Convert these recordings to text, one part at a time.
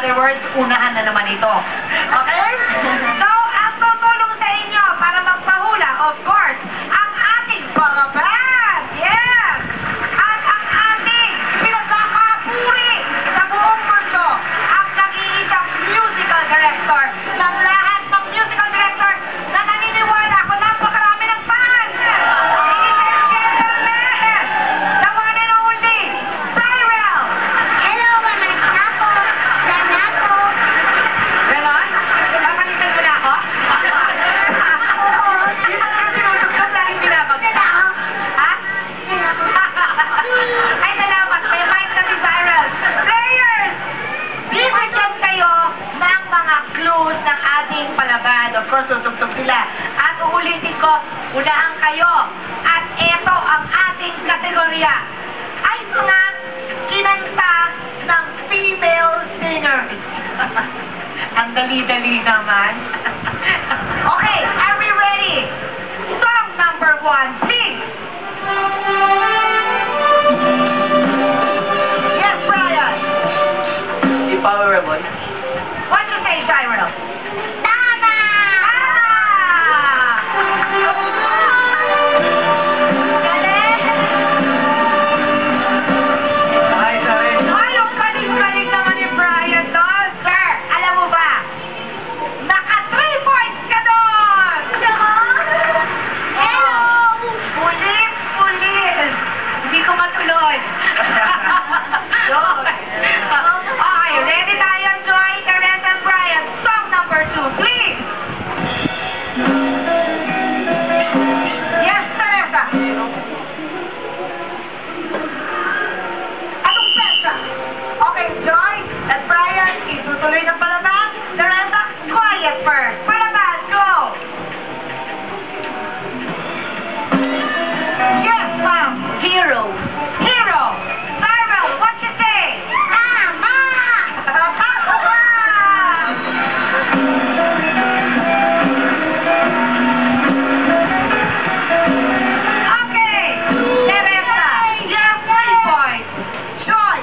other words, unahan na naman ito. Okay? So, ang tutulong sa inyo para magpahula, of course, ang ating mga band. Yes! At ang ating pinagkakapuri sa buong mundo, ang nag-iisang musical director ng lahat ng musical director na naniniwala ako napakarami ng fans. Ladies and gentlemen, the one and only, Cyril! Hello, mamaya ako. Sana ako. Ganon? Kapalitan mo na ako? Oo. Sinusuksok dahil binabagsak. Ha? Ay, salamat. May mic na si Cyril. Players! Bibigyan kayo ng mga clues ng ating palaban. Of course, susuksok sila. At uulitin ko, unahan kayo. At ito ang ating kategorya. Ay mga kinanta ng female singer. Ang dali-dali naman. Okay, are we ready? Song number 1, please. Yes, Brian. The Power Rebel. What you say, Cyril? Tama! Hi, sorry. Ay, ang galing-galing naman ni Brian doon. Sir, alam mo ba? Naka 3 points ka doon! Hello! Pulis! Hindi ko matuloy. Okay, ready tayo, Joy, Teresa, and Brian. Song number 2, please. Yes, Teresa. Anong pesa? Okay, Joy and Brian, itutuloy ng palaban. Teresa, quiet first. Palaban, go! Yes, ma'am. Hero. Hero. Cyril, what you say? Tama! Okay. Teresa, you have 3 points. Joy,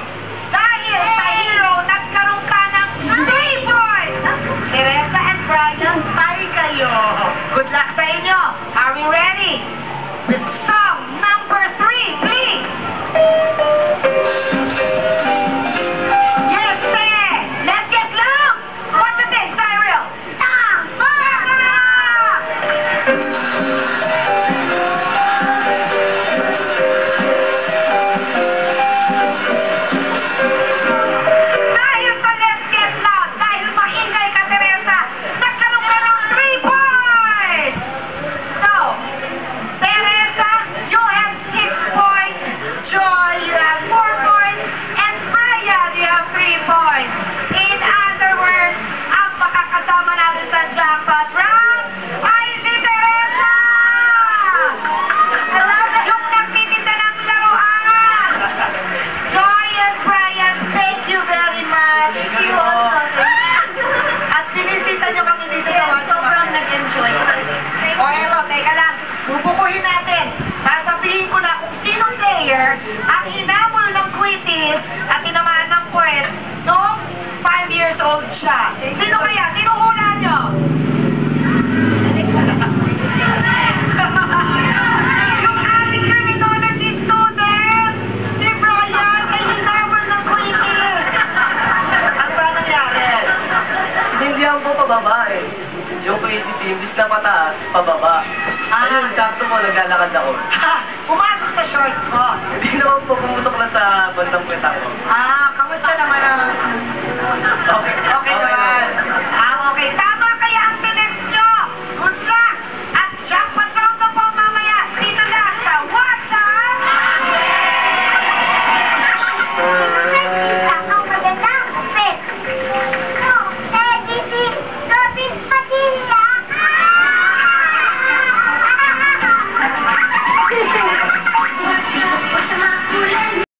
dahil sa hero, nagkaroon ka ng 3 points. Teresa and Brian, tayo kayo. Good luck sa inyo. Are we ready? With song number 3, please. Yes, sir. Let's get loud. What you think, Cyril? Tama! Dahil sa Let's Get Loud, dahil maingay ka, Teresa, nagkaroon ka ng 3 points! So, Teresa, you have 6 points, Joy, you have 4 points, and Brian, you have 3 points. In other words, ang makakasama natin sa jackpot round ay si Teresa! Yung nagtitinda ng laruan! Joy and Brian, thank you very much. Thank you also. At sinisita nyo kami dito sa Wag. Sobrang nag-enjoy. O eto, teka lang. Bubukuhin natin. Sasabihin ko na kung sinong player ang hinamol ng quizzes at tinamaan ng quiz noong 5 years old siya. Sino kaya? Sino hula nyo? Yung ating criminology student, si Brian, ay hinamol ng quizzes. Ano ba nangyari? Hindi ako pababa eh. Yung creative imbis na mataas, pababa. Ayun, sakto mo, naglalakad ako. Ha! Pumasok sa shorts ko. Hindi naman po pumutok lang sa bandang kweta ko. Kamusta naman ang... Okay